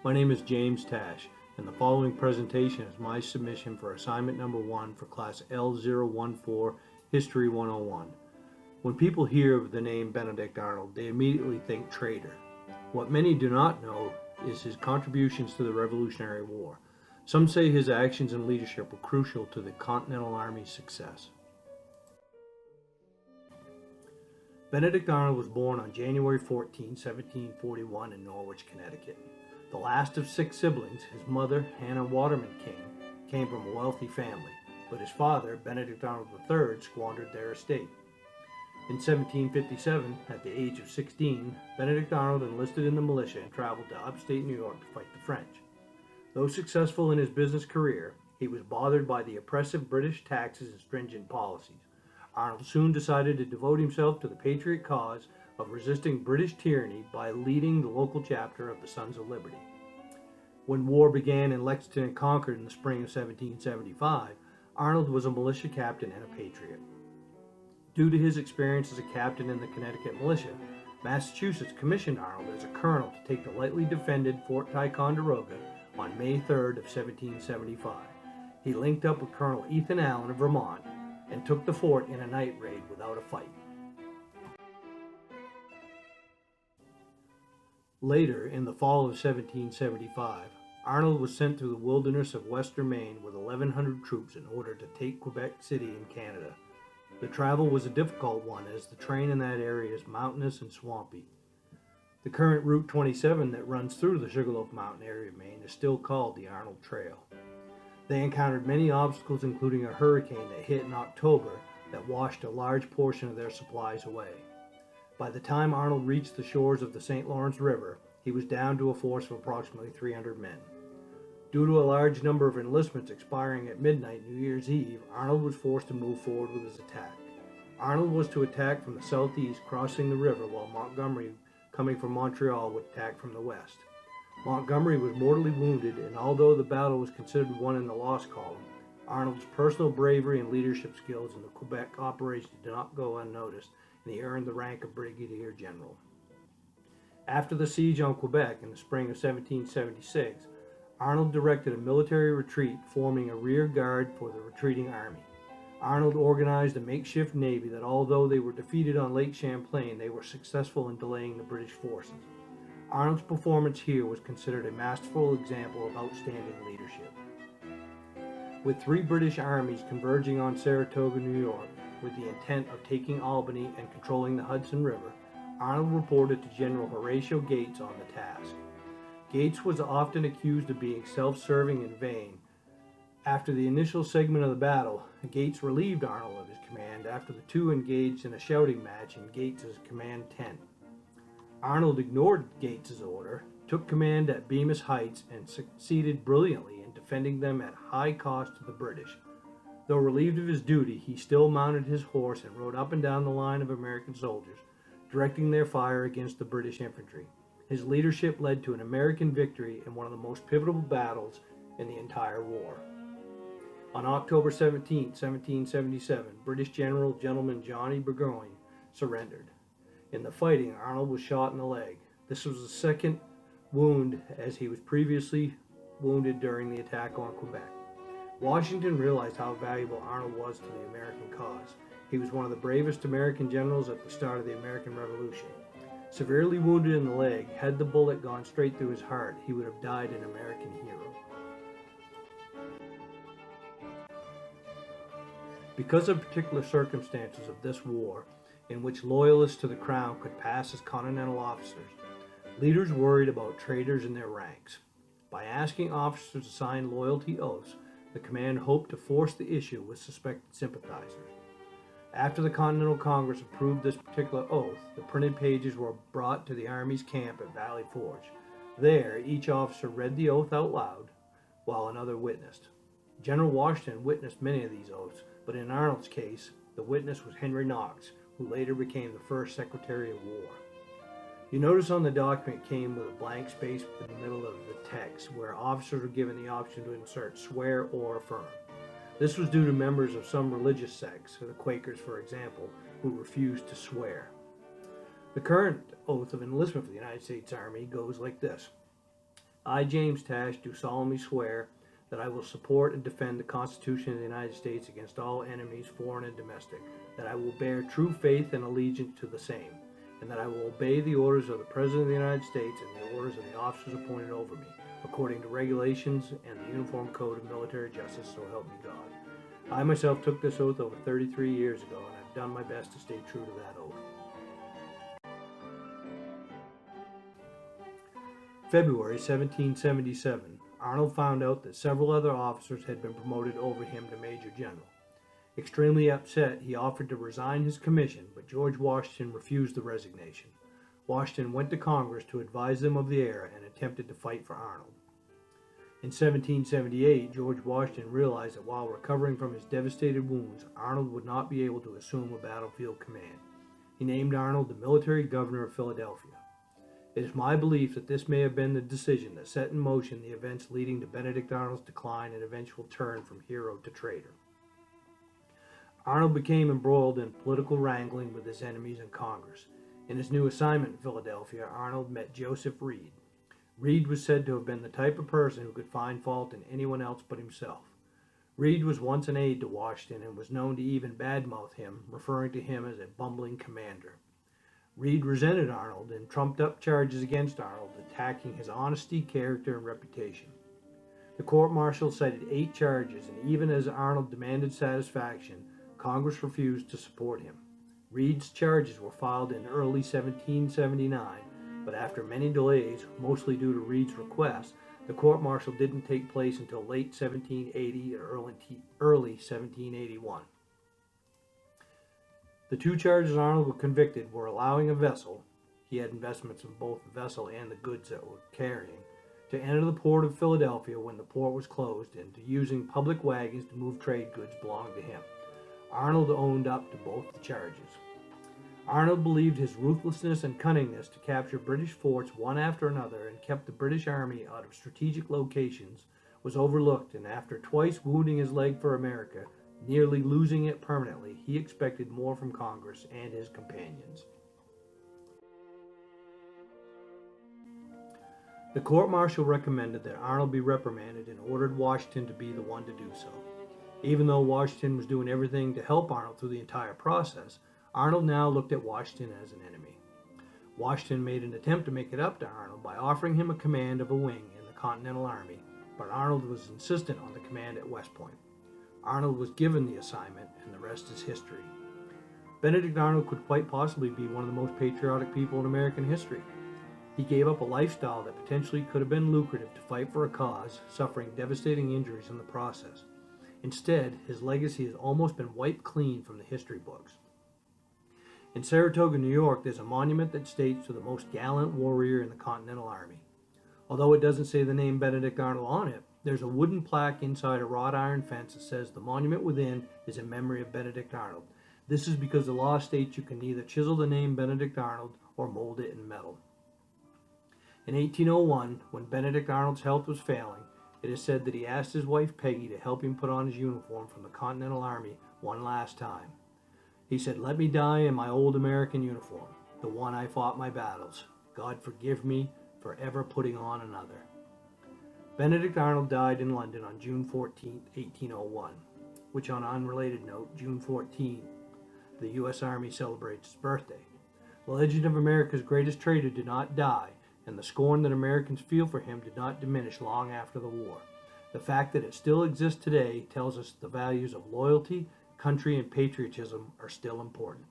My name is James Tash, and the following presentation is my submission for assignment number 1 for class L014, History 101. When people hear of the name Benedict Arnold, they immediately think traitor. What many do not know is his contributions to the Revolutionary War. Some say his actions and leadership were crucial to the Continental Army's success. Benedict Arnold was born on January 14, 1741 in Norwich, Connecticut. The last of 6 siblings, his mother, Hannah Waterman King, came from a wealthy family, but his father, Benedict Arnold III, squandered their estate. In 1757, at the age of 16, Benedict Arnold enlisted in the militia and traveled to upstate New York to fight the French. Though successful in his business career, he was bothered by the oppressive British taxes and stringent policies. Arnold soon decided to devote himself to the patriot cause of resisting British tyranny by leading the local chapter of the Sons of Liberty. When war began in Lexington and Concord in the spring of 1775, Arnold was a militia captain and a patriot. Due to his experience as a captain in the Connecticut militia, Massachusetts commissioned Arnold as a colonel to take the lightly defended Fort Ticonderoga on May 3rd of 1775. He linked up with Colonel Ethan Allen of Vermont and took the fort in a night raid without a fight. Later, in the fall of 1775, Arnold was sent through the wilderness of western Maine with 1,100 troops in order to take Quebec City in Canada. The travel was a difficult one as the terrain in that area is mountainous and swampy. The current Route 27 that runs through the Sugarloaf Mountain area of Maine is still called the Arnold Trail. They encountered many obstacles, including a hurricane that hit in October that washed a large portion of their supplies away. By the time Arnold reached the shores of the St. Lawrence River, he was down to a force of approximately 300 men. Due to a large number of enlistments expiring at midnight New Year's Eve, Arnold was forced to move forward with his attack. Arnold was to attack from the southeast, crossing the river, while Montgomery, coming from Montreal, would attack from the west. Montgomery was mortally wounded, and although the battle was considered won in the loss column, Arnold's personal bravery and leadership skills in the Quebec operation did not go unnoticed, and he earned the rank of Brigadier General. After the siege on Quebec in the spring of 1776, Arnold directed a military retreat, forming a rear guard for the retreating army. Arnold organized a makeshift navy that, although they were defeated on Lake Champlain, they were successful in delaying the British forces. Arnold's performance here was considered a masterful example of outstanding leadership. With 3 British armies converging on Saratoga, New York, with the intent of taking Albany and controlling the Hudson River, Arnold reported to General Horatio Gates on the task. Gates was often accused of being self-serving and vain. After the initial segment of the battle, Gates relieved Arnold of his command after the two engaged in a shouting match in Gates's command tent. Arnold ignored Gates's order, took command at Bemis Heights, and succeeded brilliantly in defending them at high cost to the British. Though relieved of his duty, he still mounted his horse and rode up and down the line of American soldiers, directing their fire against the British infantry. His leadership led to an American victory in one of the most pivotal battles in the entire war. On October 17, 1777, British General Johnny Burgoyne surrendered. In the fighting, Arnold was shot in the leg. This was the second wound, as he was previously wounded during the attack on Quebec. Washington realized how valuable Arnold was to the American cause. He was one of the bravest American generals at the start of the American Revolution. Severely wounded in the leg, had the bullet gone straight through his heart, he would have died an American hero. Because of particular circumstances of this war, in which loyalists to the crown could pass as continental officers, leaders worried about traitors in their ranks. By asking officers to sign loyalty oaths, the command hoped to force the issue with suspected sympathizers. After the Continental Congress approved this particular oath, the printed pages were brought to the Army's camp at Valley Forge. There, each officer read the oath out loud, while another witnessed. General Washington witnessed many of these oaths, but in Arnold's case, the witness was Henry Knox, who later became the first Secretary of War. You notice on the document came with a blank space in the middle of the text where officers were given the option to insert swear or affirm. This was due to members of some religious sects, the Quakers for example, who refused to swear. The current oath of enlistment for the United States Army goes like this. I, James Tash, do solemnly swear that I will support and defend the Constitution of the United States against all enemies, foreign and domestic, that I will bear true faith and allegiance to the same, and that I will obey the orders of the President of the United States and the orders of the officers appointed over me, according to regulations and the Uniform Code of Military Justice, so help me God. I myself took this oath over 33 years ago, and I've done my best to stay true to that oath. February 1777, Arnold found out that several other officers had been promoted over him to Major General. Extremely upset, he offered to resign his commission, but George Washington refused the resignation. Washington went to Congress to advise them of the error and attempted to fight for Arnold. In 1778, George Washington realized that while recovering from his devastated wounds, Arnold would not be able to assume a battlefield command. He named Arnold the military governor of Philadelphia. It is my belief that this may have been the decision that set in motion the events leading to Benedict Arnold's decline and eventual turn from hero to traitor. Arnold became embroiled in political wrangling with his enemies in Congress. In his new assignment in Philadelphia, Arnold met Joseph Reed. Reed was said to have been the type of person who could find fault in anyone else but himself. Reed was once an aide to Washington and was known to even badmouth him, referring to him as a bumbling commander. Reed resented Arnold and trumped up charges against Arnold, attacking his honesty, character, and reputation. The court-martial cited 8 charges, and even as Arnold demanded satisfaction, Congress refused to support him. Reed's charges were filed in early 1779, but after many delays, mostly due to Reed's request, the court-martial didn't take place until late 1780 or early 1781. The 2 charges Arnold was convicted were allowing a vessel, he had investments in both the vessel and the goods that were carrying, to enter the port of Philadelphia when the port was closed, and to using public wagons to move trade goods belonging to him. Arnold owned up to both the charges. Arnold believed his ruthlessness and cunningness to capture British forts one after another and kept the British Army out of strategic locations was overlooked, and after twice wounding his leg for America, nearly losing it permanently, he expected more from Congress and his companions. The court-martial recommended that Arnold be reprimanded and ordered Washington to be the one to do so. Even though Washington was doing everything to help Arnold through the entire process, Arnold now looked at Washington as an enemy. Washington made an attempt to make it up to Arnold by offering him a command of a wing in the Continental Army, but Arnold was insistent on the command at West Point. Arnold was given the assignment, and the rest is history. Benedict Arnold could quite possibly be one of the most patriotic people in American history. He gave up a lifestyle that potentially could have been lucrative to fight for a cause, suffering devastating injuries in the process. Instead, his legacy has almost been wiped clean from the history books. In Saratoga, New York, there's a monument that states to the most gallant warrior in the Continental Army. Although it doesn't say the name Benedict Arnold on it, there's a wooden plaque inside a wrought iron fence that says the monument within is in memory of Benedict Arnold. This is because the law states you can neither chisel the name Benedict Arnold or mold it in metal. In 1801, when Benedict Arnold's health was failing, it is said that he asked his wife Peggy to help him put on his uniform from the Continental Army one last time. He said, "Let me die in my old American uniform, the one I fought my battles. God forgive me for ever putting on another." Benedict Arnold died in London on June 14, 1801, which on an unrelated note, June 14, the U.S. Army celebrates his birthday. The legend of America's greatest traitor did not die, and the scorn that Americans feel for him did not diminish long after the war. The fact that it still exists today tells us the values of loyalty, country, and patriotism are still important.